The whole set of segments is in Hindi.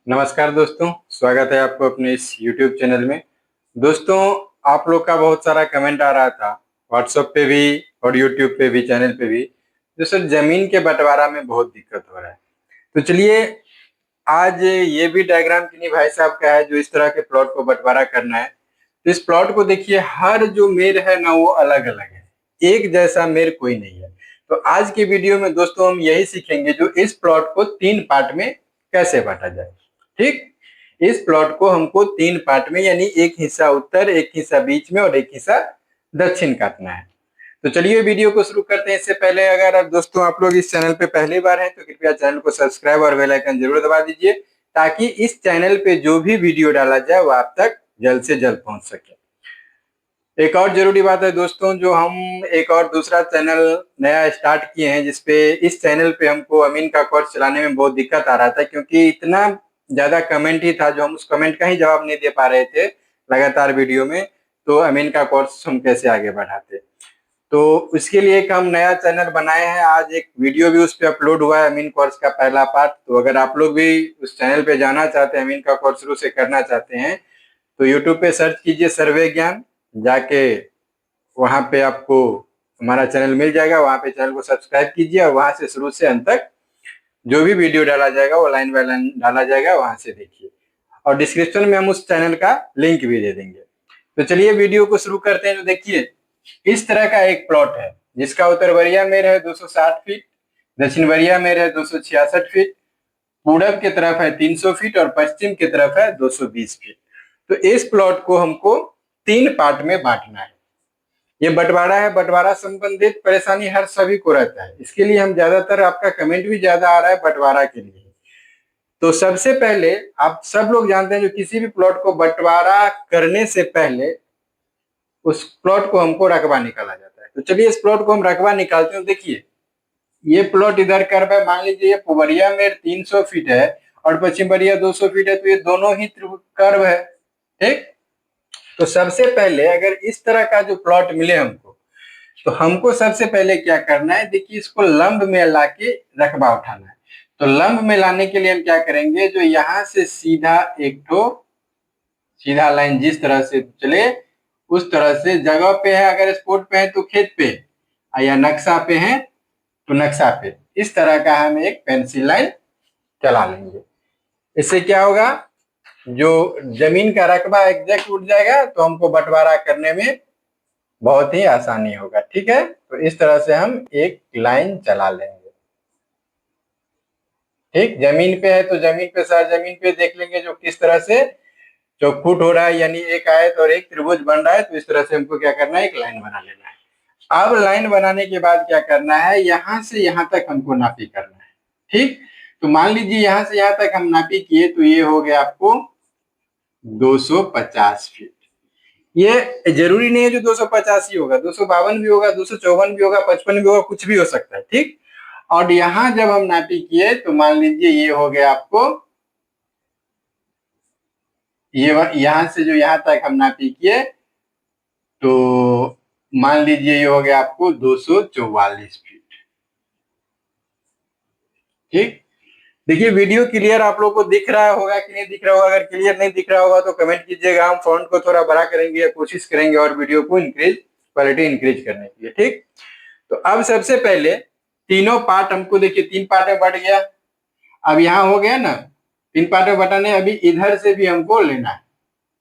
नमस्कार दोस्तों, स्वागत है आपको अपने इस YouTube चैनल में। दोस्तों, आप लोग का बहुत सारा कमेंट आ रहा था व्हाट्सएप पे भी और YouTube पे भी, चैनल पे भी, जो सर जमीन के बंटवारा में बहुत दिक्कत हो रहा है। तो चलिए, आज ये भी डायग्राम किन्हीं भाई साहब का है जो इस तरह के प्लॉट को बंटवारा करना है। तो इस प्लॉट को देखिए, हर जो मेर है ना वो अलग अलग है, एक जैसा मेर कोई नहीं है। तो आज के वीडियो में दोस्तों हम यही सीखेंगे जो इस प्लॉट को 3 पार्ट में कैसे बांटा जाए। ठीक, इस प्लॉट को हमको 3 पार्ट में, यानी एक हिस्सा उत्तर, एक हिस्सा बीच में और एक हिस्सा दक्षिण काटना है। तो चलिए वीडियो को शुरू करते हैं। इससे पहले अगर आप दोस्तों आप लोग इस चैनल पे पहली बार हैं तो कृपया चैनल को सब्सक्राइब और बेल आइकन जरूर दबा दीजिए, ताकि इस चैनल पे जो भी वीडियो डाला जाए वो आप तक जल्द से जल्द पहुंच सके। एक और जरूरी बात है दोस्तों, जो हम एक और दूसरा चैनल नया स्टार्ट किए हैं, जिसपे इस चैनल पे हमको अमीन का कोर्स चलाने में बहुत दिक्कत आ रहा था, क्योंकि इतना ज्यादा कमेंट ही था जो हम उस कमेंट का ही जवाब नहीं दे पा रहे थे लगातार वीडियो में। तो अमीन का कोर्स हम कैसे आगे बढ़ाते, तो उसके लिए एक हम नया चैनल बनाए हैं। आज एक वीडियो भी उस पर अपलोड हुआ है, अमीन कोर्स का पहला पार्ट। तो अगर आप लोग भी उस चैनल पे जाना चाहते हैं, अमीन का कोर्स शुरू से करना चाहते हैं, तो यूट्यूब पे सर्च कीजिए सर्वे ज्ञान, जाके वहां पे आपको हमारा चैनल मिल जाएगा। वहां पे चैनल को सब्सक्राइब कीजिए और वहां से शुरू से अंत तक जो भी वीडियो डाला जाएगा वो लाइन बाय लाइन डाला जाएगा, वहां से देखिए। और डिस्क्रिप्शन में हम उस चैनल का लिंक भी दे देंगे। तो चलिए वीडियो को शुरू करते हैं। तो देखिए, इस तरह का एक प्लॉट है जिसका उत्तर वरिया मेर है 260 फीट, दक्षिण वरिया मेर है 266 फीट, पूरब की तरफ है 300 फीट और पश्चिम की तरफ है 220 फीट। तो इस प्लॉट को हमको 3 पार्ट में बांटना है। ये बंटवारा है, बंटवारा संबंधित परेशानी हर सभी को रहता है, इसके लिए हम ज्यादातर, आपका कमेंट भी ज्यादा आ रहा है बंटवारा के लिए। तो सबसे पहले आप सब लोग जानते हैं, जो किसी भी प्लॉट को बंटवारा करने से पहले उस प्लॉट को हमको रकबा निकाला जाता है। तो चलिए इस प्लॉट को हम रकबा निकालते हैं। देखिए, ये प्लॉट इधर कर्व है, मान लीजिए ये पुवरिया में 300 फीट है और पश्चिम बरिया 200 फीट है, तो ये दोनों ही कर्व है। ठीक, तो सबसे पहले अगर इस तरह का जो प्लॉट मिले हमको, तो हमको सबसे पहले क्या करना है, देखिए इसको लंब में लाके रकबा उठाना है। तो लंब में लाने के लिए हम क्या करेंगे, जो यहाँ से सीधा एक ठो सीधा लाइन जिस तरह से चले उस तरह से, जगह पे है अगर स्पॉट पे है तो खेत पे, या नक्शा पे है तो नक्शा पे, इस तरह का हम एक पेंसिल लाइन चला लेंगे। इससे क्या होगा, जो जमीन का रकबा एग्जैक्ट उठ जाएगा, तो हमको बंटवारा करने में बहुत ही आसानी होगा। ठीक है, तो इस तरह से हम एक लाइन चला लेंगे। ठीक, जमीन पे है तो जमीन पे सर जमीन पे देख लेंगे जो किस तरह से चौखुट हो रहा है, यानी एक आयत और एक त्रिभुज बन रहा है। तो इस तरह से हमको क्या करना है, एक लाइन बना लेना है। अब लाइन बनाने के बाद क्या करना है, यहां से यहां तक हमको नापी करना है। ठीक, तो मान लीजिए यहां से यहां तक हम नापी किए, तो ये हो गया आपको 250 फीट। ये जरूरी नहीं है जो 250 ही होगा, 252 भी होगा, 254 भी होगा, 55 भी होगा, कुछ भी हो सकता है। ठीक, और यहां जब हम नापी किए तो मान लीजिए ये हो गया आपको, ये यहां से जो यहां तक हम नापी किए, तो मान लीजिए ये हो गया आपको 244 फीट। ठीक, देखिए वीडियो क्लियर आप लोग को दिख रहा होगा कि नहीं दिख रहा होगा। अगर क्लियर नहीं दिख रहा होगा तो कमेंट कीजिएगा, हम फॉन्ट को थोड़ा बड़ा करेंगे या कोशिश करेंगे और वीडियो को क्वालिटी इंक्रीज करने के लिए। ठीक, तो अब सबसे पहले तीनों पार्ट हमको, देखिए 3 पार्ट में बढ़ गया। अब यहाँ हो गया ना 3 पार्ट में बटाने, अभी इधर से भी हमको लेना है।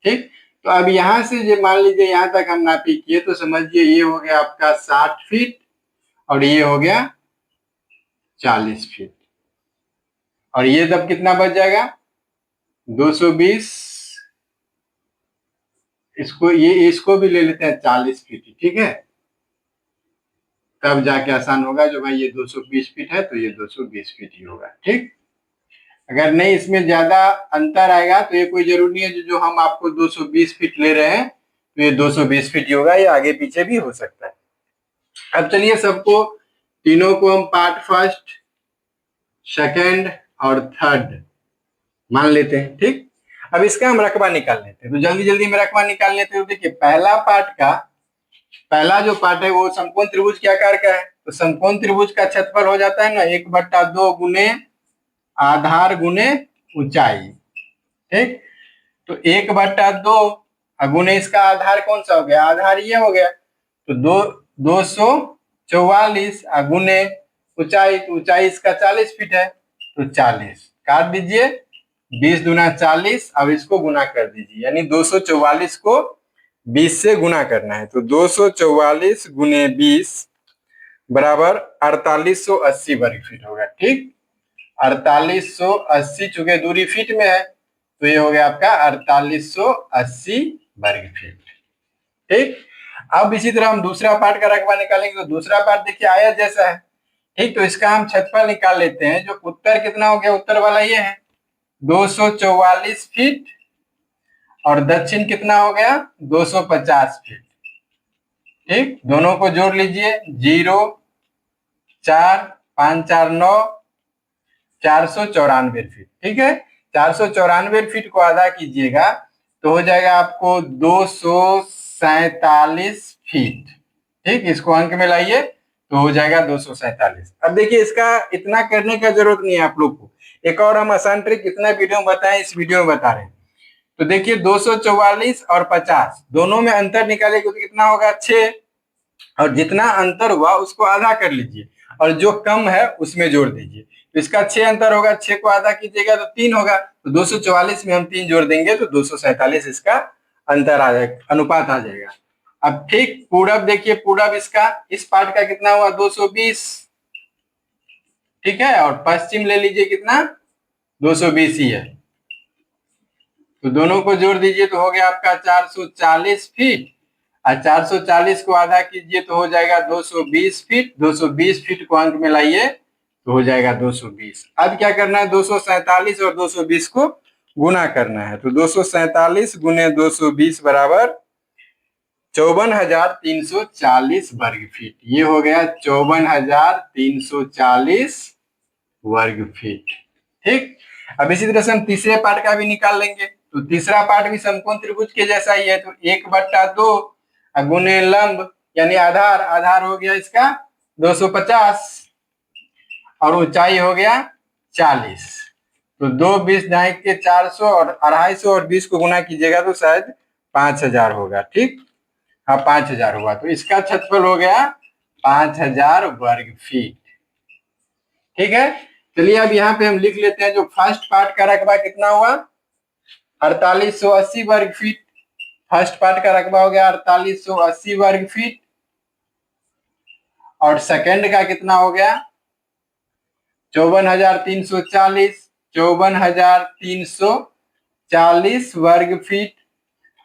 ठीक, तो अब यहाँ से जो मान लीजिए यहाँ तक हम नापी किए, तो समझिए ये हो गया आपका 60 फीट और ये हो गया 40 फीट, और ये तब कितना बच जाएगा 220, इसको भी ले लेते हैं 40 फीट। ठीक है, तब जाके आसान होगा, जो भाई ये 220 फीट है तो ये 220 फीट ही होगा। ठीक, अगर नहीं इसमें ज्यादा अंतर आएगा तो ये कोई जरूरी नहीं है जो हम आपको 220 फीट ले रहे हैं तो ये 220 फीट ही होगा, ये आगे पीछे भी हो सकता है। अब चलिए सबको, तीनों को हम पार्ट फर्स्ट, सेकंड और थर्ड मान लेते हैं। ठीक, अब इसका हम रकबा निकाल लेते हैं, तो जल्दी जल्दी में रकबा निकाल लेते हैं। तो देखिए पहला पार्ट का, पहला जो पार्ट है वो समकोण त्रिभुज के आकार का है। तो समकोण त्रिभुज का क्षेत्रफल हो जाता है ना 1/2 गुने आधार गुने ऊंचाई। ठीक, तो 1/2 गुने इसका आधार कौन सा हो गया, आधार ये हो गया, तो 244 गुने ऊंचाई, तो ऊंचाई इसका 40 फीट है, तो 40 काट दीजिए, 20 दूना 40, अब इसको गुना कर दीजिए, यानी 244 को 20 से गुना करना है, तो 244 गुने 20 बराबर 4880 वर्ग फीट होगा। ठीक, 4880 चूंकि दूरी फीट में है, तो ये हो गया आपका 4880 वर्ग फीट। ठीक, अब इसी तरह हम दूसरा पार्ट का रकबा निकालेंगे, तो दूसरा पार्ट देखिए आयत जैसा है। ठीक, तो इसका हम क्षेत्रफल निकाल लेते हैं, जो उत्तर कितना हो गया, उत्तर वाला ये है 244 फीट, और दक्षिण कितना हो गया 250 फीट। ठीक, दोनों को जोड़ लीजिए, 0 4 5 4 9 494 फीट। ठीक है, 494 फीट को आधा कीजिएगा तो हो जाएगा आपको 247 फीट। ठीक, इसको अंक में लाइए तो हो जाएगा 247। अब देखिए इसका इतना करने का जरूरत नहीं है आप लोग को, एक और हम आसान ट्रिक कितना वीडियो में बताएं, इस वीडियो में बता रहे हैं। तो देखिए 244 और 50 दोनों में अंतर निकालेंगे तो कितना होगा 6, और जितना अंतर हुआ उसको आधा कर लीजिए और जो कम है उसमें जोड़ दीजिए, तो इसका 6 अंतर होगा, 6 को आधा कीजिएगा तो 3 होगा, तो 244 में हम 3 जोड़ देंगे तो 247 इसका अंतर आ जाएगा, अनुपात आ जाएगा। अब ठीक पूरब देखिए, पूरब इसका इस पार्ट का कितना हुआ 220, ठीक है, और पश्चिम ले लीजिए कितना 220 ही है, तो दोनों को जोड़ दीजिए तो हो गया आपका 440 फीट, और 440 को आधा कीजिए तो हो जाएगा 220 फीट, 220 फीट को अंक में लाइए तो हो जाएगा 220। अब क्या करना है 247 और 220 को गुना करना है, तो 247 गुने 220 बराबर 54,340 वर्ग फीट, ये हो गया 54,340 वर्ग फीट। ठीक, अब इसी तरह से हम तीसरे पार्ट का भी निकाल लेंगे, तो तीसरा पार्ट भी समकोण त्रिभुज के जैसा ही है, तो 1/2 गुने लंब यानी आधार, आधार हो गया इसका 250 और ऊंचाई हो गया 40, तो 2 20 ढाई के 400 और 250 और 20 को गुना कीजिएगा तो शायद 5000 होगा। ठीक, हाँ 5000 हुआ, तो इसका क्षेत्रफल हो गया 5000 वर्ग फीट। ठीक है, चलिए अब यहाँ पे हम लिख लेते हैं, जो फर्स्ट पार्ट का रकबा कितना हुआ 4880 वर्ग फीट, फर्स्ट पार्ट का रकबा हो गया 4880 वर्ग फीट, और सेकंड का कितना हो गया 54,340, 54,340 वर्ग फीट,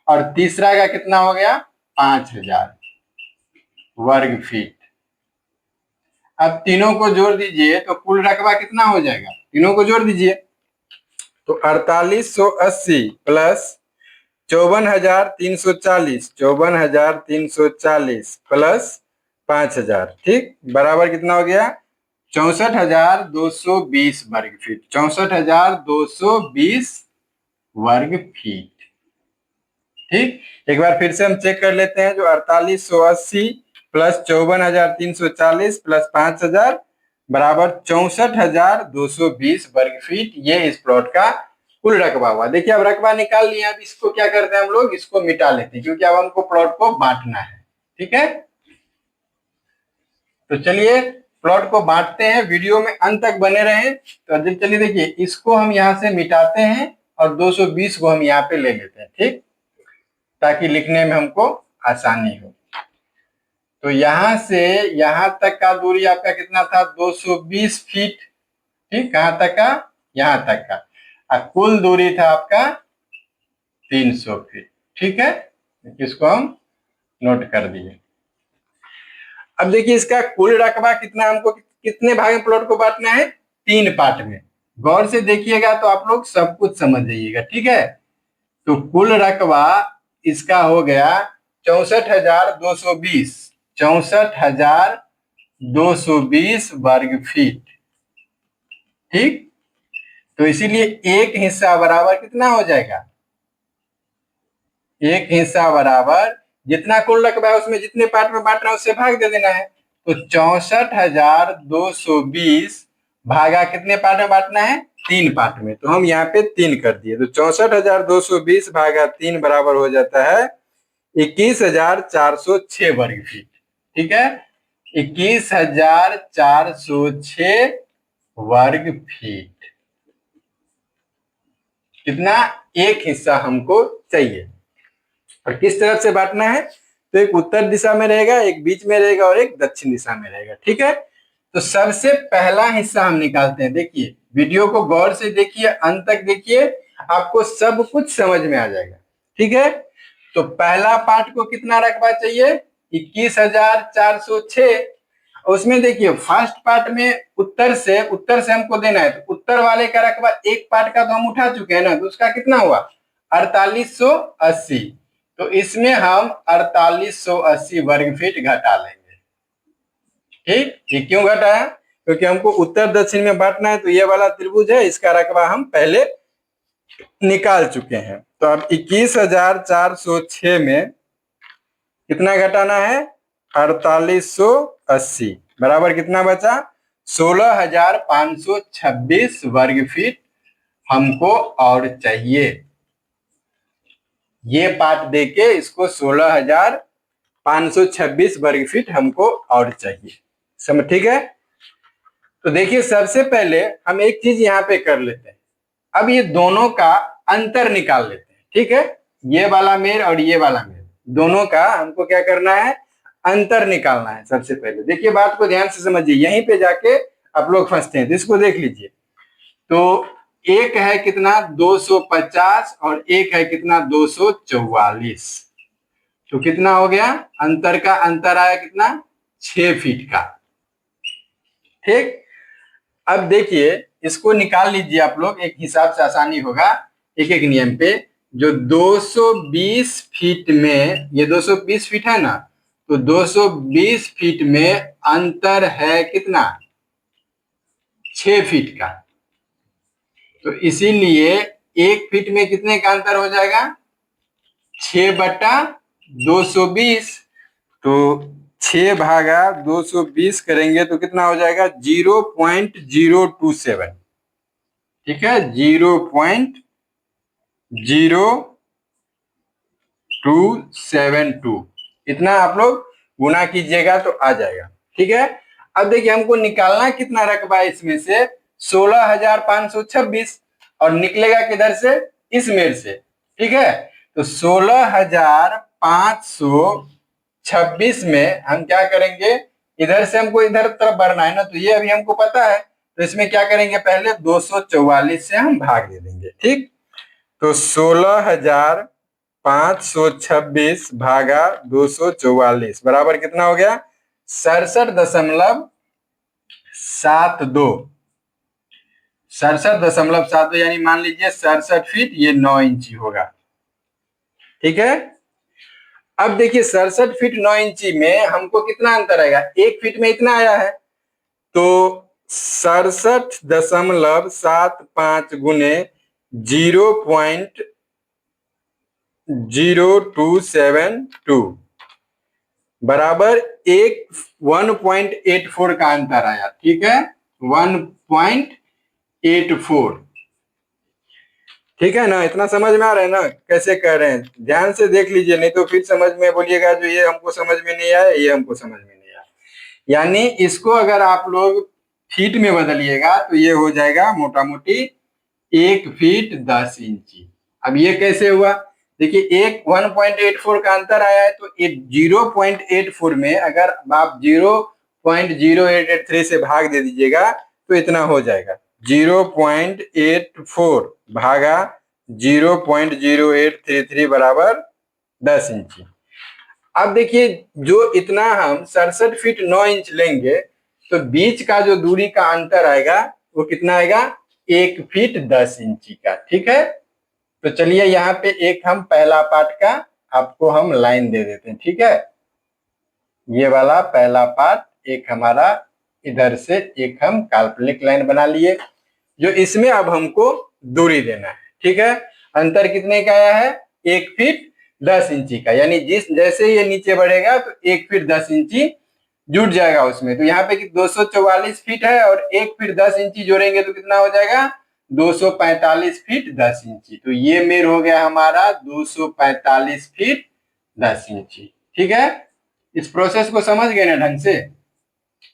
और तीसरा का कितना हो गया 5000 वर्ग फीट। अब तीनों को जोड़ दीजिए तो कुल रकबा कितना हो जाएगा, तीनों को जोड़ दीजिए तो 4880 प्लस 54,340, 54,340 प्लस 5000, ठीक, बराबर कितना हो गया 64,220 वर्ग फीट, 64,220 वर्ग फीट। ठीक, एक बार फिर से हम चेक कर लेते हैं, जो 4880 प्लस 54,340 प्लस 5000 बराबर 64,220 वर्ग फीट, ये इस प्लॉट का कुल रकबा हुआ। देखिए अब रकबा निकाल लिया, अब इसको क्या करते हैं हम लोग, इसको मिटा लेते हैं, क्योंकि अब हमको प्लॉट को बांटना है। ठीक है, तो चलिए प्लॉट को बांटते हैं, वीडियो में अंत तक बने रहे। तो चलिए देखिए इसको हम यहाँ से मिटाते हैं और 220 को हम यहाँ पे ले लेते हैं, ठीक, ताकि लिखने में हमको आसानी हो। तो यहां से यहां तक का दूरी आपका कितना था 220 फीट, ठीक, कहां तक का, यहां तक का, और कुल दूरी था आपका 300 फीट। ठीक है, इसको हम नोट कर दिए। अब देखिए इसका कुल रकबा कितना, हमको कितने भाग में प्लॉट को बांटना है, 3 पार्ट में। गौर से देखिएगा तो आप लोग सब कुछ समझ जाइएगा। ठीक है, तो कुल रकबा इसका हो गया 64,220, 64,220 वर्ग फीट। ठीक, तो इसीलिए एक हिस्सा बराबर कितना हो जाएगा, एक हिस्सा बराबर जितना कुल रकबा है उसमें जितने पार्ट में बांटना है उससे भाग दे देना है, तो 64,220 भागा कितने पार्ट में बांटना है, 3 पार्ट में, तो हम यहाँ पे 3 कर दिए, तो 64,220 भागा 3 बराबर हो जाता है 21,406 वर्ग फीट। ठीक है, 21,406 वर्ग फीट। कितना? एक हिस्सा हमको चाहिए। और किस तरफ से बांटना है? तो एक उत्तर दिशा में रहेगा, एक बीच में रहेगा और एक दक्षिण दिशा में रहेगा। ठीक है, तो सबसे पहला हिस्सा हम निकालते हैं। देखिए, वीडियो को गौर से देखिए, अंत तक देखिए, आपको सब कुछ समझ में आ जाएगा। ठीक है, तो पहला पार्ट को कितना रकबा चाहिए? 21,406। उसमें देखिए फर्स्ट पार्ट में उत्तर से हमको देना है, तो उत्तर वाले का रकबा एक पार्ट का तो हम उठा चुके हैं ना, तो उसका कितना हुआ? 4880। तो इसमें हम 4880 वर्ग फीट घटा लेंगे। ठीक, ये क्यों घटाया? क्योंकि हमको उत्तर दक्षिण में बांटना है, तो ये वाला त्रिभुज है, इसका रकबा हम पहले निकाल चुके हैं। तो अब 21,406 में कितना घटाना है? 4880 बराबर कितना बचा? 16,526 वर्ग फीट हमको और चाहिए। ये पार्ट देके इसको 16,526 वर्ग फीट हमको और चाहिए। समझ? ठीक है, तो देखिए सबसे पहले हम एक चीज यहाँ पे कर लेते हैं। अब ये दोनों का अंतर निकाल लेते हैं। ठीक है, ये वाला मेर और ये वाला मेर, दोनों का हमको क्या करना है? अंतर निकालना है। सबसे पहले देखिए, बात को ध्यान से समझिए, यहीं पे जाके आप लोग फंसते हैं, तो इसको देख लीजिए। तो एक है कितना? 250 और एक है कितना? 244। तो कितना हो गया? अंतर का अंतर आया कितना? 6 फीट का। ठीक, अब देखिए इसको निकाल लीजिए आप लोग, एक हिसाब से आसानी होगा, एक एक नियम पे। जो 220 फीट में, ये 220 फीट है ना, तो 220 फीट में अंतर है कितना? 6 फीट का। तो इसीलिए एक फीट में कितने का अंतर हो जाएगा? 6/220। तो 6 भागा 220 करेंगे तो कितना हो जाएगा? 0.027। ठीक है, 0.0272 इतना आप लोग गुना कीजिएगा तो आ जाएगा। ठीक है, अब देखिए हमको निकालना कितना रकबा है इसमें से? 16,526, और निकलेगा किधर से? इस मेर से। ठीक है, तो 16,526 में हम क्या करेंगे? इधर से हमको इधर तरफ बढ़ना है ना, तो ये अभी हमको पता है, तो इसमें क्या करेंगे? पहले 244 से हम भाग दे देंगे। ठीक, तो 16,526 भागा 244 बराबर कितना हो गया? 67.72। 67.72 यानी मान लीजिए 67 फीट, ये 9 इंची होगा। ठीक है, अब देखिए 67 फीट 9 इंची में हमको कितना अंतर आएगा? एक फीट में इतना आया है, तो 67.75 गुने 0.0272 बराबर 1.84 का अंतर आया। ठीक है, 1.84। ठीक है ना, इतना समझ में आ रहा है ना कैसे कर रहे हैं? ध्यान से देख लीजिए, नहीं तो फिर समझ में बोलिएगा जो ये हमको समझ में नहीं आया, ये हमको समझ में नहीं आया। यानी इसको अगर आप लोग फीट में बदलिएगा तो ये हो जाएगा मोटा मोटी 1 फीट 10 इंची। अब ये कैसे हुआ? देखिए, एक 1.84 का अंतर आया है, तो 0.84 में अगर आप 0.0883 से भाग दे दीजिएगा तो इतना हो जाएगा। 0.84 भागा 0.0833 बराबर 10 इंची। अब देखिए, जो इतना हम 67 फीट 9 इंच लेंगे, तो बीच का जो दूरी का अंतर आएगा वो कितना आएगा? 1 फीट 10 इंची का। ठीक है, तो चलिए यहाँ पे एक हम पहला पार्ट का आपको हम लाइन दे देते हैं। ठीक है, ये वाला पहला पार्ट एक हमारा इधर से एक हम काल्पनिक लाइन बना लिए, जो इसमें अब हमको दूरी देना है। ठीक है, अंतर कितने का आया है? 1 फीट 10 इंची का, यानी जैसे ये नीचे बढ़ेगा तो 1 फीट 10 इंची जुट जाएगा उसमें। तो यहाँ पे 244 फीट है और 1 फीट 10 इंची जोड़ेंगे तो कितना हो जाएगा? 245 फीट 10 इंची। तो ये मेल हो गया हमारा 245 फीट 10 इंची। ठीक है, इस प्रोसेस को समझ गए ना ढंग से।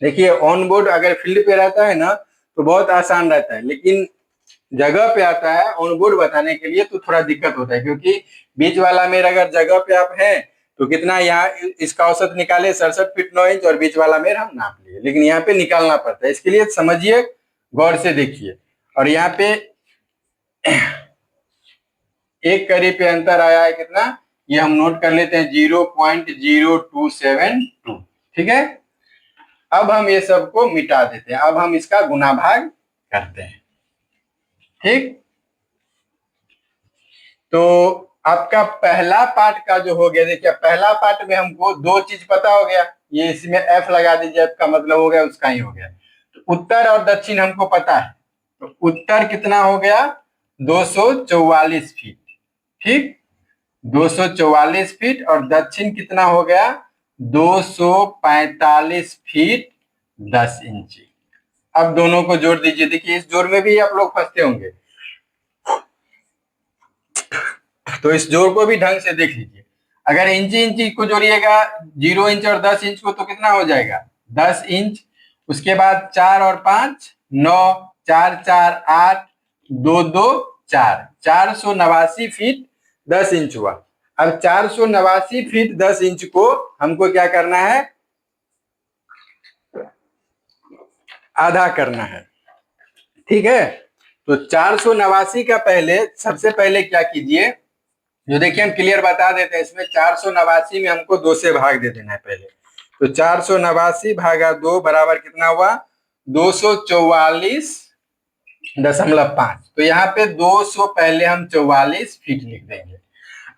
देखिए ऑन बोर्ड अगर फील्ड पे रहता है ना तो बहुत आसान रहता है, लेकिन जगह पे आता है ऑन बोर्ड बताने के लिए तो थोड़ा दिक्कत होता है, क्योंकि बीच वाला मेर अगर जगह पे आप हैं तो कितना यहाँ इसका औसत निकाले 67 फीट 9 इंच और बीच वाला मेर हम नाप लिए, लेकिन यहाँ पे निकालना पड़ता है। इसके लिए समझिए, गौर से देखिए। और यहाँ पे एक कड़ी पे अंतर आया है कितना, ये हम नोट कर लेते हैं 0.0272। ठीक है, अब हम ये सबको मिटा देते हैं, अब हम इसका गुना भाग करते हैं। ठीक, तो आपका पहला पार्ट का जो हो गया, देखिए पहला पार्ट में हमको दो चीज पता हो गया, ये इसमें एफ लगा दीजिए, एफ का मतलब हो गया उसका ही हो गया। तो उत्तर और दक्षिण हमको पता है, तो उत्तर कितना हो गया 244 फीट। ठीक, 244 फीट और दक्षिण कितना हो गया 245 फीट 10 इंची। अब दोनों को जोड़ दीजिए। देखिए इस जोड़ में भी आप लोग फंसते होंगे, तो इस जोड़ को भी ढंग से देख लीजिए। अगर इंची इंची को जोड़िएगा 0 इंच और 10 इंच को तो कितना हो जाएगा 10 इंच। उसके बाद 4 और 5 9, 4 4 8, 2 2 4, 489 फीट 10 इंच हुआ। अब 489 फीट 10 इंच को हमको क्या करना है, आधा करना है। ठीक है, तो 489 का पहले सबसे पहले क्या कीजिए, जो देखिए हम क्लियर बता देते हैं, इसमें 489 में हमको 2 से भाग दे देना है पहले। तो 489 भागा 2 बराबर कितना हुआ 244.5। तो यहाँ पे 200 पहले हम 44 फीट लिख देंगे।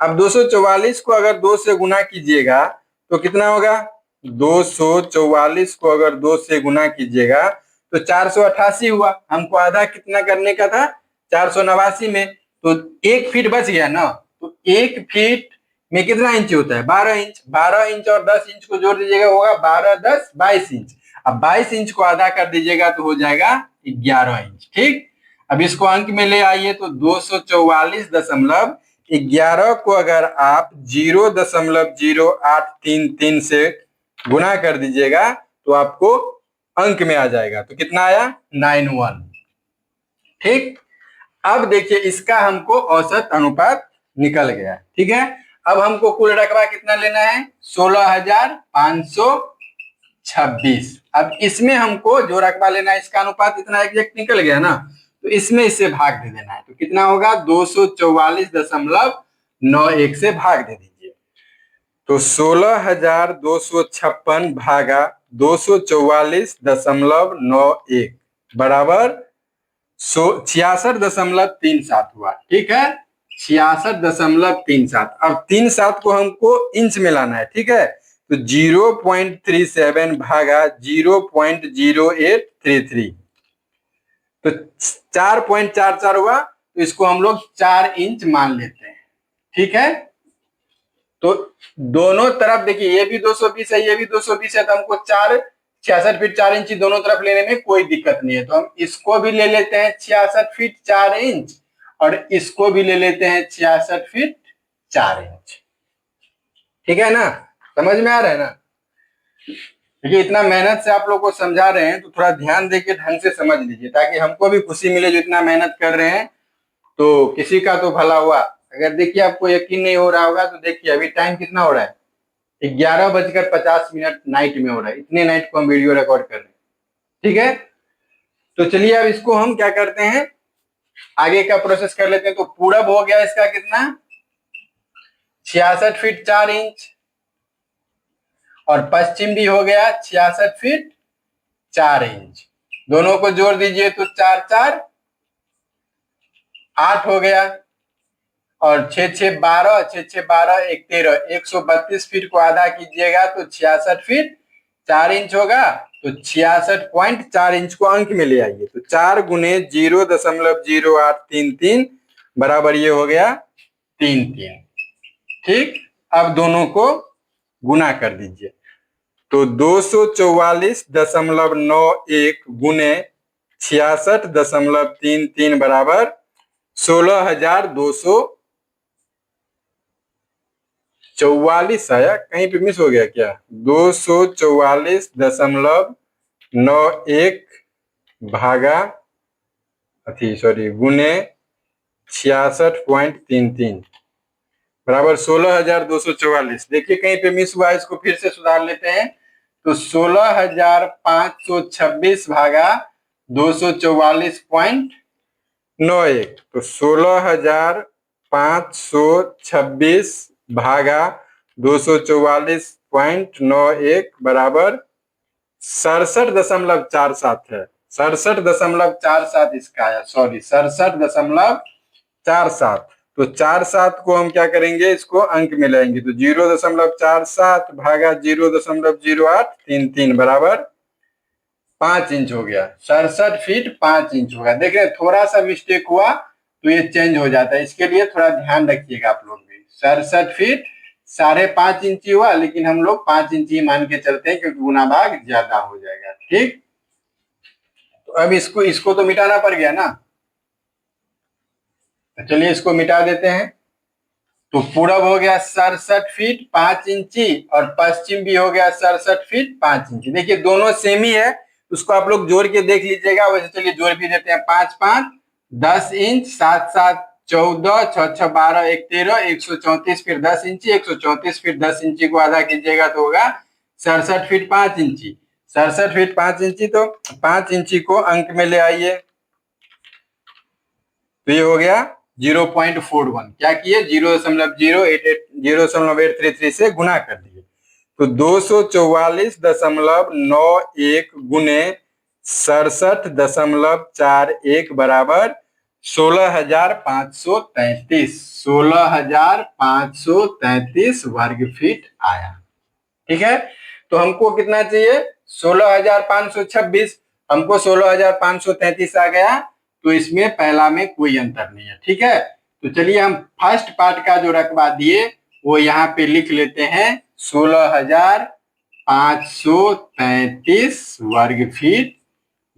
अब 244 को अगर 2 से गुना कीजिएगा तो कितना होगा, 244 को अगर 2 से गुना कीजिएगा तो 488 हुआ। हमको आधा कितना करने का था 489 में, तो 1 फीट बच गया ना। तो 1 फीट में कितना इंच होता है 12 इंच। 12 इंच और 10 इंच को जोड़ दीजिएगा, होगा 12 10 22 इंच। अब 22 इंच को आधा कर दीजिएगा तो हो जाएगा 11 इंच। ठीक, अब इसको अंक में ले आइए, तो 244.11 को अगर आप 0.0833 से गुना कर दीजिएगा तो आपको अंक में आ जाएगा। तो कितना आया 91। ठीक, अब देखिए इसका हमको औसत अनुपात निकल गया। ठीक है, अब हमको कुल रकबा कितना लेना है 16,526। अब इसमें हमको जो रकबा लेना है इसका अनुपात इतना एग्जैक्ट निकल गया ना, तो इसमें इसे भाग दे देना है। तो कितना होगा 244.91 से भाग दे दीजिए। तो 16,256 भागा 244.91 बराबर 66.37 हुआ। ठीक है, 66.37। अब 37 को हमको इंच में लाना है। ठीक है, तो 0.37 भागा 0.0833, तो 4.44 हुआ। तो इसको हम लोग 4 इंच मान लेते हैं। ठीक है, तो दोनों तरफ देखिए ये भी 220 है, ये भी 220 है, तो हमको 66 फीट 4 इंच दोनों तरफ लेने में कोई दिक्कत नहीं है। तो हम इसको भी ले लेते हैं 66 फीट 4 इंच और इसको भी ले लेते हैं 66 फीट 4 इंच। ठीक है ना, समझ में आ रहा है ना। देखिए इतना मेहनत से आप लोग को समझा रहे हैं तो थोड़ा ध्यान देके ढंग से समझ लीजिए, ताकि हमको भी खुशी मिले जो इतना मेहनत कर रहे हैं, तो किसी का तो भला हुआ। अगर देखिए आपको यकीन नहीं हो रहा होगा तो देखिए अभी टाइम कितना हो रहा है 11:50 नाइट में हो रहा है। इतने नाइट को हम वीडियो रिकॉर्ड कर रहे हैं। ठीक है, तो चलिए अब इसको हम क्या करते हैं आगे का प्रोसेस कर लेते हैं। तो पूरब हो गया इसका कितना 66 फीट 4 इंच और पश्चिम भी हो गया 66 फीट 4 इंच। दोनों को जोड़ दीजिए तो 4 4 8 हो गया और 6 6 12, 6 6 12 1 13, 132 फीट को आधा कीजिएगा तो 66 फीट 4 इंच होगा। तो 66.4 इंच को अंक में ले आइए, तो 4 गुने 0.0833 बराबर ये हो गया 33। ठीक, अब दोनों को गुना कर दीजिए, तो 244.91 गुने 66.33 बराबर 16,244 आया। कहीं पे मिस हो गया क्या? 244.91 भागा गुने 66.33 बराबर 16,244। देखिए कहीं पे मिस हुआ, इसको फिर से सुधार लेते हैं। तो 16,526 भागा 244.91, तो 16,526 भागा 244.91 बराबर 67.47 है। 67.47 इसका आया, सॉरी 67.47। तो 47 को हम क्या करेंगे, इसको अंक में लाएंगे, तो 0.47 भागा 0.0833 बराबर 5 इंच हो गया। 67 फीट 5 इंच होगा। देख रहे हैं थोड़ा सा मिस्टेक हुआ तो ये चेंज हो जाता है, इसके लिए थोड़ा ध्यान रखिएगा आप लोग भी। 67 फीट 5.5 इंची हुआ, लेकिन हम लोग 5 इंची मान के चलते हैं क्योंकि गुना भाग ज्यादा हो जाएगा। ठीक, तो अब इसको तो मिटाना पड़ गया ना, तो चलिए इसको मिटा देते हैं। तो पूरब हो गया 67 फीट 5 इंची और पश्चिम भी हो गया 67 फीट 5 इंची। देखिए दोनों सेम ही है, उसको आप लोग जोड़ के देख लीजिएगा। वैसे चलिए जोड़ भी देते हैं। 5 5 10 इंच, 7 7 14, 6 6 12, 1 13, 134 फिर 10 इंची, 134 फिर 10 इंची को आधा कीजिएगा तो होगा 67 फीट 5 इंची। 67 फीट 5 इंची, तो 5 इंची को अंक में ले आइए, तो ये हो गया 0.41। क्या किए, 0.0833 से गुना कर दिए, तो 244.91 गुने 67.41 बराबर 16,533 16,533 वर्ग फीट आया। ठीक है, तो हमको कितना चाहिए, 16,526। हमको 16,533 आ गया, तो इसमें पहला में कोई अंतर नहीं है। ठीक है, तो चलिए हम फर्स्ट पार्ट का जो रकबा दिए वो यहाँ पे लिख लेते हैं। 16,533 वर्ग फीट,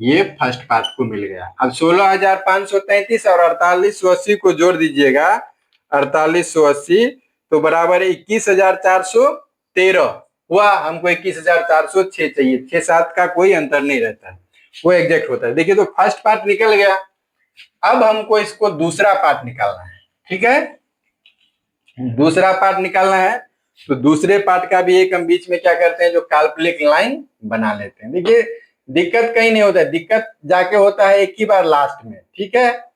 ये फर्स्ट पार्ट को मिल गया। अब 16,533 और 4880 को जोड़ दीजिएगा। 4880 तो बराबर 21,413 हुआ। हमको 21,406 चाहिए। 6-7 का कोई अंतर नहीं रहता है, वो एग्जैक्ट होता है। देखिए तो फर्स्ट पार्ट निकल गया। अब हमको इसको दूसरा पार्ट निकालना है। ठीक है, दूसरा पार्ट निकालना है, तो दूसरे पार्ट का भी एक हम बीच में क्या करते हैं, जो काल्पनिक लाइन बना लेते हैं। देखिए दिक्कत कहीं नहीं होता है, दिक्कत जाके होता है एक ही बार लास्ट में। ठीक है,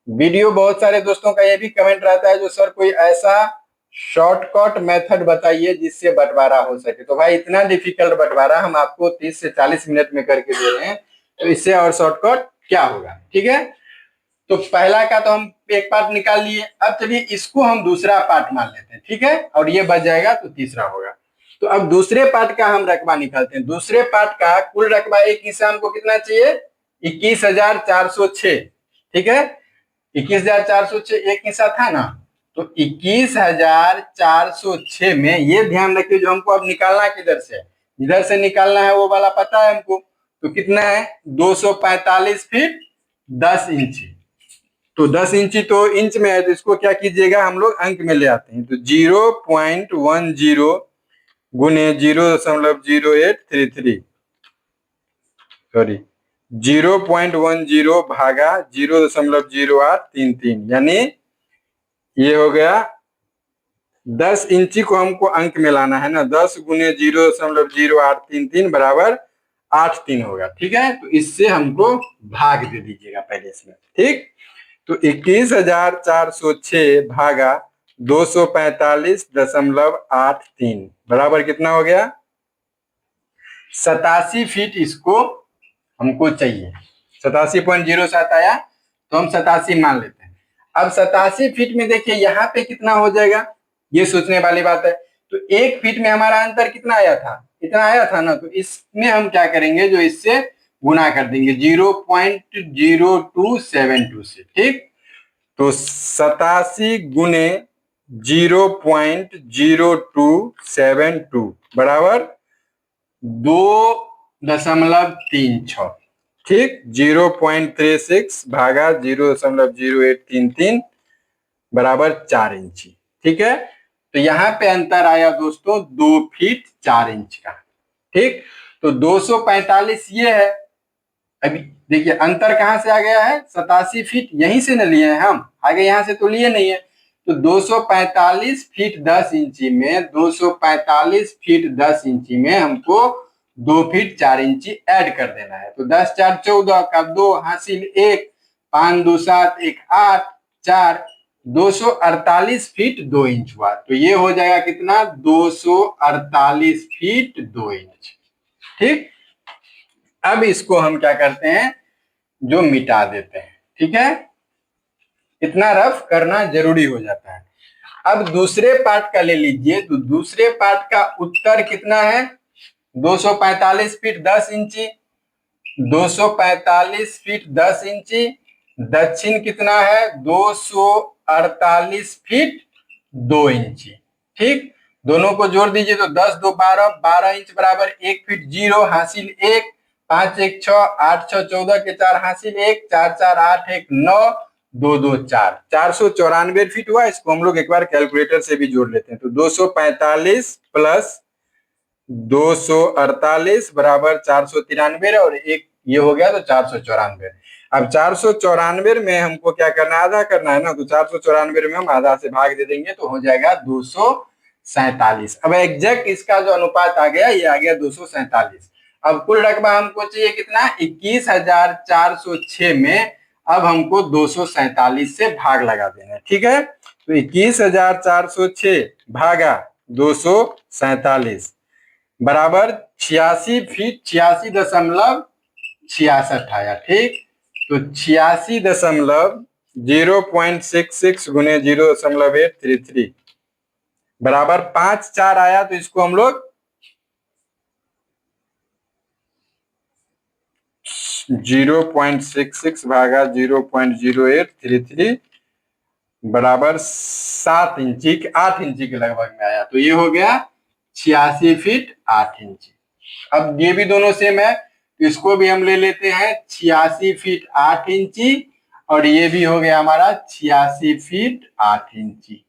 वीडियो बहुत सारे दोस्तों का ये भी कमेंट रहता है, जो सर कोई ऐसा शॉर्टकट मेथड बताइए जिससे बंटवारा हो सके। तो भाई इतना डिफिकल्ट बंटवारा हम आपको 30 से 40 मिनट में करके दे रहे हैं, तो इससे और शॉर्टकट क्या होगा। ठीक है, तो पहला का तो हम एक पार्ट निकाल लिए। अब चलिए इसको हम दूसरा पार्ट मान लेते हैं। ठीक है, और ये बच जाएगा तो तीसरा होगा। तो अब दूसरे पार्ट का हम रकबा निकालते हैं। दूसरे पार्ट का कुल रकबा एक हिस्सा हमको कितना चाहिए, 21,406। ठीक है, 21,406 एक हिस्सा था ना, तो 21,406 में ये ध्यान रखिए, जो हमको अब निकालना किधर से, जिधर से निकालना है वो वाला पता है हमको। तो कितना है, 245 फीट 10 इंची। तो 10 इंची तो इंच में है, तो इसको क्या कीजिएगा, हम लोग अंक में ले आते हैं। तो 0.10 गुने 0.0833, सॉरी 0.10 भागा 0.0833, यानी ये हो गया 10 इंची को हमको अंक में लाना है ना। 10 गुने 0.0833 बराबर 83 होगा। ठीक है, तो इससे हमको भाग दे दीजिएगा पहले इसमें। ठीक, तो 21,406 भागा 245.83 बराबर कितना हो गया, 87 फीट इसको हमको चाहिए। 87.07 आया, तो हम 87 मान लेते हैं। अब 87 फीट में देखिए यहाँ पे कितना हो जाएगा, ये सोचने वाली बात है। तो 1 फीट में हमारा अंतर कितना आया था, इतना आया था ना, तो इसमें हम क्या करेंगे, जो इससे गुना कर देंगे 0.0272 से। ठीक, तो 87 गुने 0.0272 बराबर 2.36। ठीक, 0.36 भागा 0.0833 बराबर 4 इंची। ठीक है, तो यहाँ पे अंतर आया दोस्तों 2 फीट 4 इंच का। ठीक, तो 245 ये है। अभी देखिए अंतर कहां से आ गया है, 87 फीट यहीं से न लिए हैं हम, आगे यहां से तो लिए नहीं है। तो 245 फीट 10 इंची में 245 फीट 10 इंची में हमको 2 फीट 4 इंची ऐड कर देना है। तो 10 4 14 का 2 हासिल 1, 5 2 7 1 8 4, 248 फीट 2 इंच हुआ। तो ये हो जाएगा कितना, 248 फीट 2 इंच। ठीक, अब इसको हम क्या करते हैं, जो मिटा देते हैं। ठीक है, इतना रफ करना जरूरी हो जाता है। अब दूसरे पार्ट का ले लीजिए, तो दूसरे पार्ट का उत्तर कितना है, 245 फीट 10 इंची। 245 फीट 10 इंची, दक्षिण कितना है, 248 फीट 2 इंची। ठीक, दोनों को जोड़ दीजिए तो 10 2 12, 12 इंच बराबर 1 फीट 0 हासिल 1, 5 1 6, 8 6 14 के 4 हासिल 1, 4 4 8 1 9, 2 2 4, 494 फीट हुआ। इसको हम लोग एक बार कैलकुलेटर से भी जोड़ लेते हैं। तो 245 प्लस 248 बराबर 493 और एक ये हो गया तो 494। अब 494 में हमको क्या करना है, आधा करना है ना, तो 494 में हम आधा से भाग दे देंगे तो हो जाएगा 247। अब एग्जैक्ट इसका जो अनुपात आ गया ये आ गया 247। अब कुल रकबा हमको चाहिए कितना, 21,406 में अब हमको 247 से भाग लगा देना है। ठीक है, तो 21,406 भागा 247 बराबर 86 फीट 86.66 आया। ठीक, तो 86.066 गुने 0.833 बराबर 5 4 आया। तो इसको हम लोग 0.66 भागा 0.0833 बराबर 7 इंची, 8 इंची के लगभग में आया। तो ये हो गया 86 फीट 8 इंची। अब ये भी दोनों सेम है, तो इसको भी हम ले लेते हैं 86 फीट 8 इंची, और ये भी हो गया हमारा 86 फीट 8 इंची।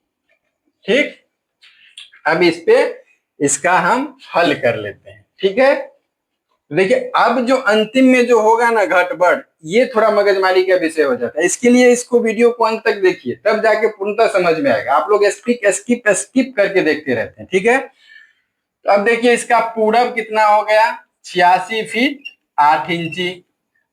ठीक, अब इस पे इसका हम हल कर लेते हैं। ठीक है, देखिए अब जो अंतिम में जो होगा ना घटबढ़, ये थोड़ा मगजमारी का विषय हो जाता है। इसके लिए इसको वीडियो को अंत तक देखिए, तब जाके पूर्णतः समझ में आएगा। आप लोग स्किप करके देखते रहते हैं। ठीक है, तो अब देखिए इसका पूरब कितना हो गया, 86 फीट 8 इंची,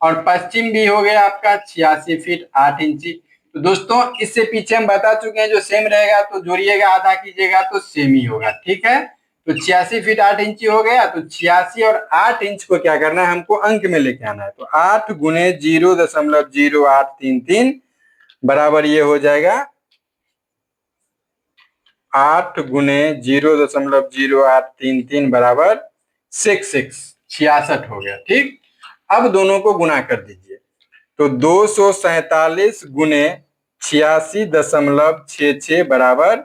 और पश्चिम भी हो गया आपका 86 फीट 8 इंची। तो दोस्तों इससे पीछे हम बता चुके हैं, जो सेम रहेगा तो जोड़िएगा, आधा कीजिएगा तो सेम ही होगा। ठीक है, तो 86 फीट 8 इंची हो गया। तो 86 और 8 इंच को क्या करना है, हमको अंक में लेके आना है। तो 8 गुने 0.0833 बराबर ये हो जाएगा 8 गुने 0.0833 बराबर 66 हो गया। ठीक, अब दोनों को गुना कर दीजिए। तो 247 गुने 86.66 बराबर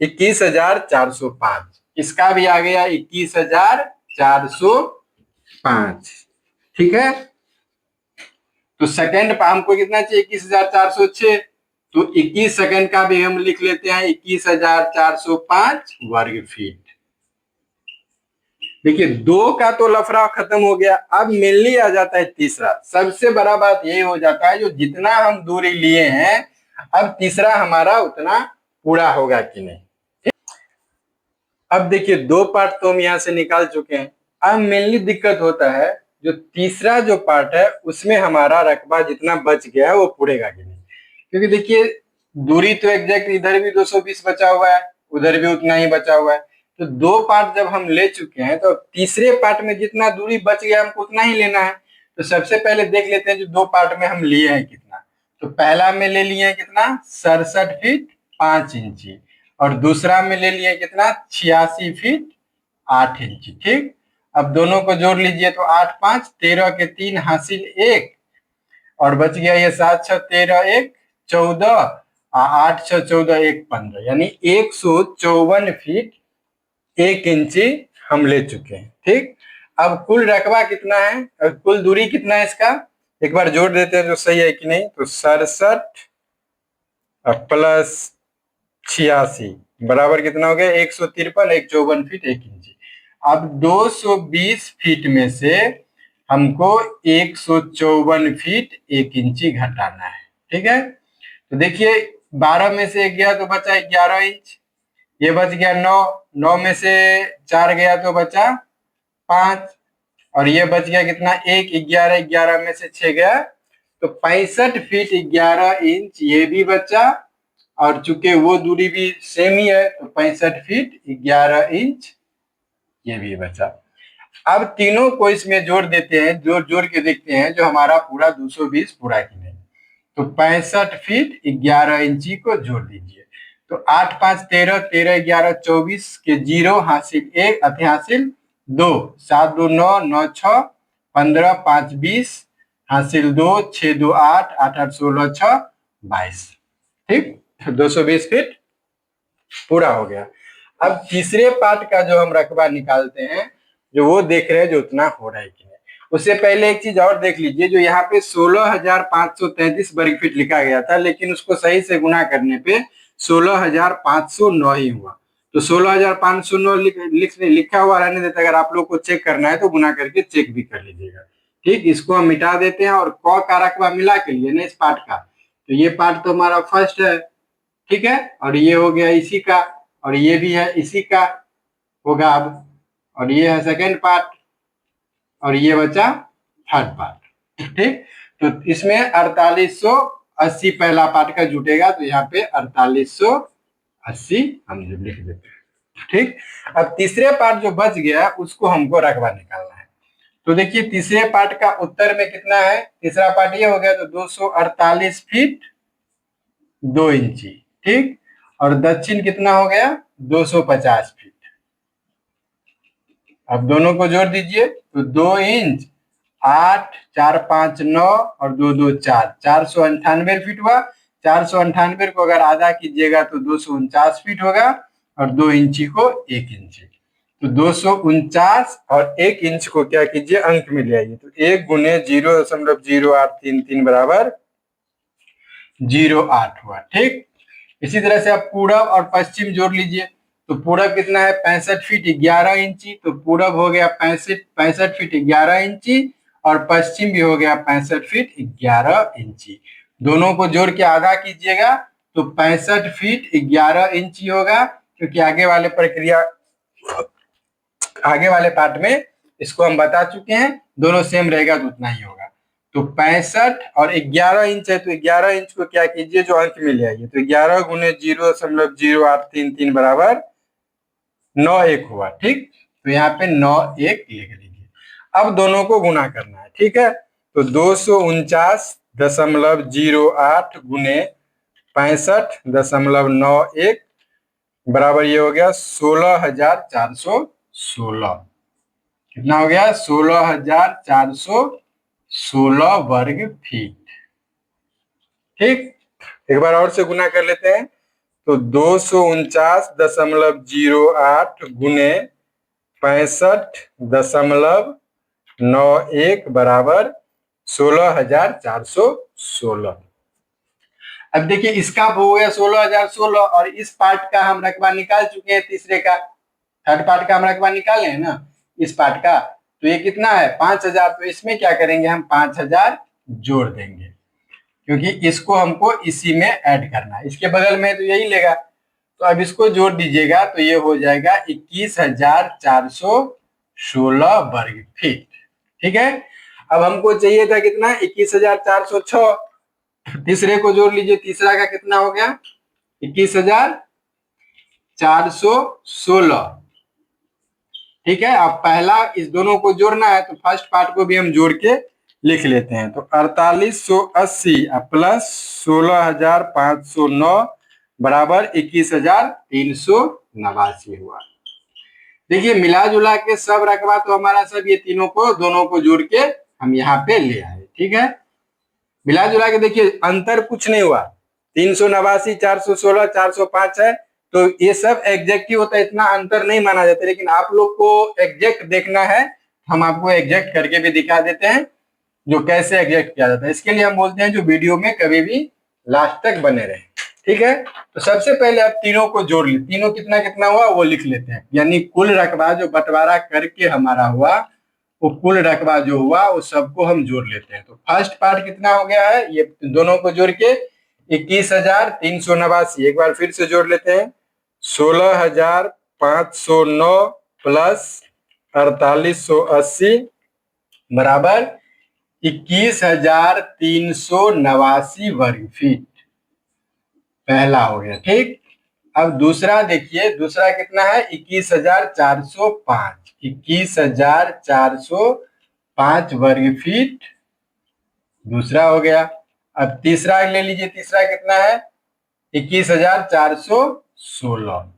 21,405। इसका भी आ गया 21,405। ठीक है, तो सेकंड हमको कितना चाहिए, 21,406। तो 21 सेकंड का भी हम लिख लेते हैं 21,405 वर्ग फीट। देखिए दो का तो लफड़ा खत्म हो गया, अब मेनली आ जाता है तीसरा। सबसे बड़ा बात यही हो जाता है, जो जितना हम दूरी लिए हैं अब तीसरा हमारा उतना पूरा होगा कि नहीं। अब देखिए दो पार्ट तो हम यहां से निकाल चुके हैं। अब मेनली दिक्कत होता है जो तीसरा जो पार्ट है उसमें हमारा रकबा जितना बच गया है वो पूरेगा कि नहीं। क्योंकि देखिए दूरी तो एग्जैक्ट इधर भी 220 बचा हुआ है, उधर भी उतना ही बचा हुआ है। तो दो पार्ट जब हम ले चुके हैं तो तीसरे पार्ट में जितना दूरी बच गया हमको उतना ही लेना है। तो सबसे पहले देख लेते हैं जो दो पार्ट में हम लिए हैं कितना। तो पहला में ले लिए हैं कितना, 67 फीट 5 इंची, और दूसरा में ले लिए कितना, 86 फीट 8 इंची। ठीक, अब दोनों को जोड़ लीजिए तो 8 5 13 के 3 हासिल 1, और बच गया ये 7 6 13 1 14, 8 6 14 1 15, यानी 154 फीट 1 इंची हम ले चुके हैं। ठीक, अब कुल रकबा कितना है, कुल दूरी कितना है इसका, एक बार जोड़ देते हैं जो सही है कि नहीं। तो 67 प्लस 86 बराबर कितना हो गया 153, 154 फीट 1 इंची। अब 220 फीट में से हमको 154 फीट 1 इंची घटाना है। ठीक है, तो देखिए 12 में से 1 गया तो बचा 11 इंच, ये बच गया 9, 9 में से 4 गया तो बचा 5, और ये बच गया कितना 1, 11, 11 में से 6 गया तो 65 फीट 11 इंच ये भी बचा, और चूंकि वो दूरी भी सेम ही है तो 65 फीट 11 इंच ये भी बचा। अब तीनों को इसमें जोड़ देते हैं, जोड़ जोड़ के देखते हैं जो हमारा पूरा 220 पूरा कि नहीं। तो 65 फीट 11 इंची को जोड़ दीजिए। तो 8 5 13, 13 11 24 के 0 हासिल 1 अति हासिल 2, 7 2 9, 9 6 15 5 20 हासिल 2, 6 2 8, 8 8 16 6 22। ठीक, 220 फीट पूरा हो गया। अब तीसरे पार्ट का जो हम रकबा निकालते हैं, जो वो देख रहे हैं जो उतना हो रहा है कि नहीं। उससे पहले एक चीज और देख लीजिए, जो यहाँ पे 16,533 वर्ग फीट लिखा गया था, लेकिन उसको सही से गुना करने पे 16,509 ही हुआ। तो 16,509 लिखा हुआ रहने देता। अगर आप लोग को चेक करना है तो गुना करके चेक भी कर लीजिएगा। ठीक, इसको हम मिटा देते हैं और क का रकबा मिला के लिए ना इस पार्ट का, तो ये पार्ट तो हमारा फर्स्ट है। ठीक है, और ये हो गया इसी का, और ये भी है इसी का होगा अब, और ये है सेकेंड पार्ट, और ये बचा थर्ड पार्ट। ठीक, तो इसमें 4880 पहला पार्ट का जुटेगा, तो यहाँ पे 4880 हम जो लिख देते हैं। ठीक, अब तीसरे पार्ट जो बच गया उसको हमको रकबा निकालना है। तो देखिए तीसरे पार्ट का उत्तर में कितना है, तीसरा पार्ट ये हो गया तो 248 फीट 2 इंची। ठीक, और दक्षिण कितना हो गया 250 फीट। अब दोनों को जोड़ दीजिए तो 2 इंच 8 4 5 9 और 2 2 4, 498 फीट हुआ। 498 को अगर आधा कीजिएगा तो 249 फीट होगा, और 2 इंची को 1 इंची। तो 249 और 1 इंच को क्या कीजिए अंक में ले आइए। तो 1 गुने 0.0833 बराबर 08 हुआ। ठीक, इसी तरह से आप पूरब और पश्चिम जोड़ लीजिए। तो पूरब कितना है 65 फीट 11 इंची, तो पूरब हो गया 65 फीट 11 इंची, और पश्चिम भी हो गया 65 फीट 11 इंची। दोनों को जोड़ के आधा कीजिएगा तो 65 फीट 11 इंची होगा, क्योंकि आगे वाले प्रक्रिया आगे वाले पार्ट में इसको हम बता चुके हैं, दोनों सेम रहेगा तो उतना ही होगा। तो 65 और 11 इंच है, तो 11 इंच को क्या कीजिए जो अंक में ले आइए। तो 11 गुने 0.0833 बराबर 91 हुआ। ठीक, तो यहाँ पे 91 लिख लीजिए। अब दोनों को गुना करना है। ठीक है, तो 249.08 गुने 65.91 बराबर ये हो गया 16,416। कितना हो गया 16,416 वर्ग फीट। ठीक, एक बार और से गुना कर लेते हैं। तो 249.08 गुने 65.91 बराबर 16,416। अब देखिए इसका हो गया 16,016, और इस पार्ट का हम रकबा निकाल चुके हैं, तीसरे का थर्ड पार्ट का हम रकबा निकाले हैं ना इस पार्ट का। तो ये कितना है 5,000। तो इसमें क्या करेंगे हम 5,000 जोड़ देंगे, क्योंकि इसको हमको इसी में ऐड करना है। इसके बगल में तो यही लेगा, तो अब इसको जोड़ दीजिएगा तो ये हो जाएगा 21,416 वर्ग फीट। ठीक है, अब हमको चाहिए था कितना 21,406। तीसरे को जोड़ लीजिए, तीसरा का कितना हो गया 21,416। ठीक है, अब पहला इस दोनों को जोड़ना है, तो फर्स्ट पार्ट को भी हम जोड़ के लिख लेते हैं। तो 4880 प्लस 16,509 बराबर 21,389 हुआ। देखिए मिला जुला के सब रकबा तो हमारा सब ये तीनों को दोनों को जोड़ के हम यहाँ पे ले आए। ठीक है, मिला जुला के देखिए अंतर कुछ नहीं हुआ, 389, 416, 405 है, तो ये सब एग्जैक्ट ही होता है, इतना अंतर नहीं माना जाता। लेकिन आप लोग को एग्जैक्ट देखना है, हम आपको एग्जैक्ट करके भी दिखा देते हैं। जो कैसे एग्जैक्ट किया जाता है। इसके लिए हम बोलते हैं जो वीडियो में कभी भी लास्ट तक बने रहे। ठीक है, तो सबसे पहले आप तीनों को जोड़ ले, तीनों कितना कितना हुआ वो लिख लेते हैं, यानी कुल रकबा जो बंटवारा करके हमारा हुआ, वो कुल रकबा जो हुआ वो सबको हम जोड़ लेते हैं। तो फर्स्ट पार्ट कितना हो गया है, ये दोनों को जोड़ के 21,389। एक बार फिर से जोड़ लेते हैं, 16,509 प्लस 4,880 बराबर 21,389 वर्ग फीट। पहला हो गया, ठीक। अब दूसरा देखिए, दूसरा कितना है, 21,405, 21,405 वर्ग फीट दूसरा हो गया। अब तीसरा ले लीजिए, तीसरा कितना है, 21,416।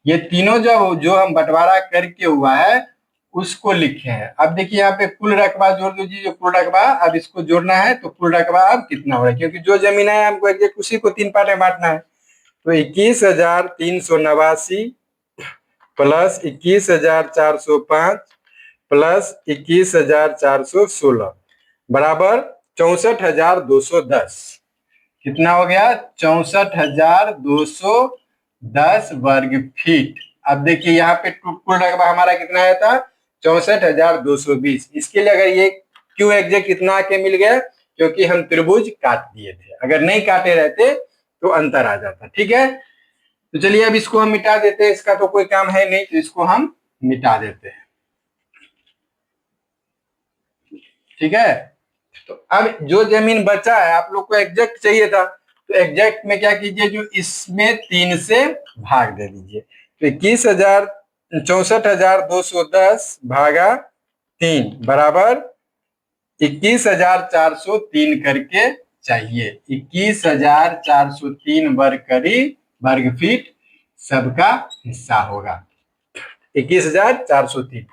ये तीनों जो हम बंटवारा करके हुआ है उसको लिखे हैं। अब देखिए यहाँ पे कुल रकबा जोड़ दीजिए, जो कुल रकबा अब इसको जोड़ना है, तो कुल रकबा अब कितना हो रहा है, क्योंकि जो जमीन है हमको एग्जैक्ट उसी को 3 पार्ट में बांटना है। तो 21,389 प्लस 21,405 प्लस 21,416 बराबर 64,210। कितना हो गया, 64,210 वर्ग फीट। अब देखिए यहाँ पे कुल रकबा हमारा कितना आया था, 64,220। इसके लिए अगर ये क्यों एग्जैक्ट इतना आके मिल गया, क्योंकि हम त्रिभुज काट दिए थे, अगर नहीं काटे रहते तो अंतर आ जाता। ठीक है, तो चलिए अब इसको हम मिटा देते हैं, इसका तो कोई काम है नहीं, तो इसको हम मिटा देते हैं। ठीक है, तो अब जो जमीन बचा है आप लोग को एग्जैक्ट चाहिए था, तो एग्जैक्ट में क्या कीजिए, जो इसमें 3 से भाग दे दीजिए। तो 64,210 भागा 3 बराबर 21,403 करके चाहिए। 21,403 वर्ग फीट सबका हिस्सा होगा, 21,403।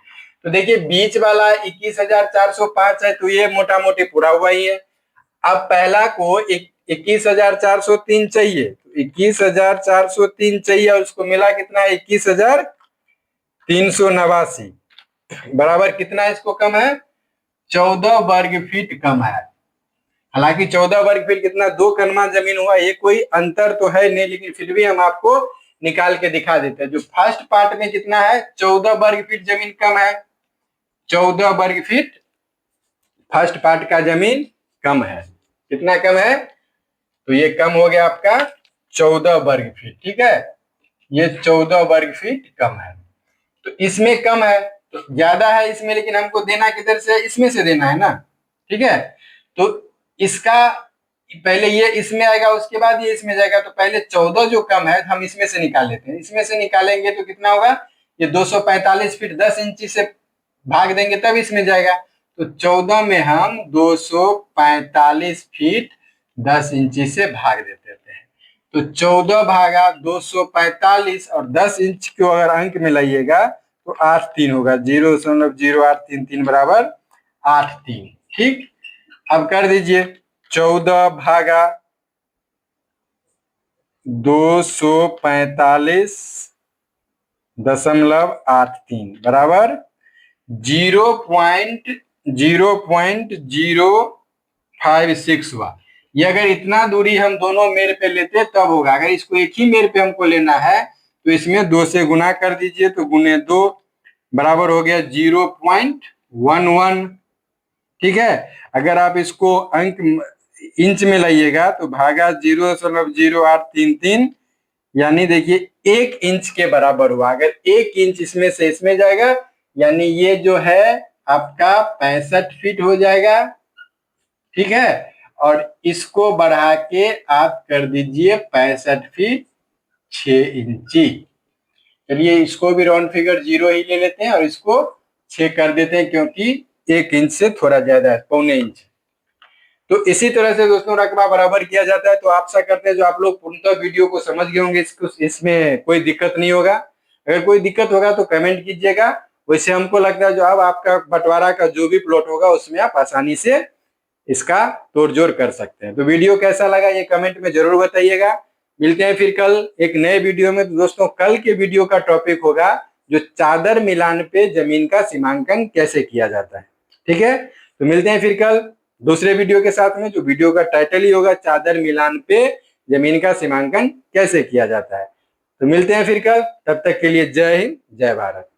तो देखिए बीच वाला 21,405 है, तो ये मोटा मोटी पूरा हुआ ही है। अब पहला को 21,403 चाहिए, तो 21,403 चाहिए और उसको मिला कितना है, 21,389 बराबर कितना इसको कम है, 14 वर्ग फीट कम है। हालांकि 14 वर्ग फीट कितना, 2 कनमा जमीन हुआ, ये कोई अंतर तो है नहीं, लेकिन फिर भी हम आपको निकाल के दिखा देते हैं। जो फर्स्ट पार्ट में कितना है, 14 वर्ग फीट जमीन कम है, 14 वर्ग फीट फर्स्ट पार्ट का जमीन कम है। कितना कम है, तो ये कम हो गया आपका 14 वर्ग फीट। ठीक है, ये 14 वर्ग फीट कम है, तो इसमें कम है, तो ज्यादा है इसमें, लेकिन हमको देना किधर से, इसमें से देना है ना। ठीक है, तो इसका पहले ये इसमें आएगा, उसके बाद ये इसमें जाएगा, तो पहले 14 जो कम है हम इसमें से निकाल लेते हैं। इसमें से निकालेंगे तो कितना होगा, ये 245 फीट 10 इंची से भाग देंगे तब इसमें जाएगा। तो 14 में हम 245 फीट 10 इंची से भाग देते हैं। तो 14 भागा 245 और 10 इंच को अगर अंक में लाइएगा तो 8 होगा, 0.0833 बराबर 8। ठीक, अब कर दीजिए 14 भागा 245.83 बराबर 0.056 हुआ। ये अगर इतना दूरी हम दोनों मेर पे लेते तब होगा, अगर इसको एक ही मेर पे हमको लेना है तो इसमें 2 से गुना कर दीजिए, तो गुने 2 बराबर हो गया 0.11। ठीक है, अगर आप इसको अंक इंच में लाइएगा तो भागा 0.0833, यानी देखिए 1 इंच के बराबर हुआ। अगर 1 इंच इसमें से इसमें जाएगा, यानी ये जो है आपका 65 फीट हो जाएगा। ठीक है, और इसको बढ़ा के आप कर दीजिए 65 फीट 6 इंची। चलिए इसको भी राउंड फिगर 0 ही ले लेते हैं और इसको 6 कर देते हैं, क्योंकि 1 इंच से थोड़ा ज्यादा है, पौने इंच। तो इसी तरह से दोस्तों रकबा बराबर किया जाता है। तो आशा करते हैं जो आप लोग पूर्णतः वीडियो को समझ गए होंगे, इसमें कोई दिक्कत नहीं होगा। अगर कोई दिक्कत होगा तो कमेंट कीजिएगा। वैसे हमको लगता है जो अब आपका बंटवारा का जो भी प्लॉट होगा उसमें आप आसानी से इसका तोड़-जोड़ कर सकते हैं। तो वीडियो कैसा लगा ये कमेंट में जरूर बताइएगा। मिलते हैं फिर कल एक नए वीडियो में। तो दोस्तों कल के वीडियो का टॉपिक होगा जो चादर मिलान पे जमीन का सीमांकन कैसे किया जाता है। ठीक है, तो मिलते हैं फिर कल दूसरे वीडियो के साथ में, जो वीडियो का टाइटल ही होगा चादर मिलान पे जमीन का सीमांकन कैसे किया जाता है। तो मिलते हैं फिर कल, तब तक के लिए जय हिंद जय भारत।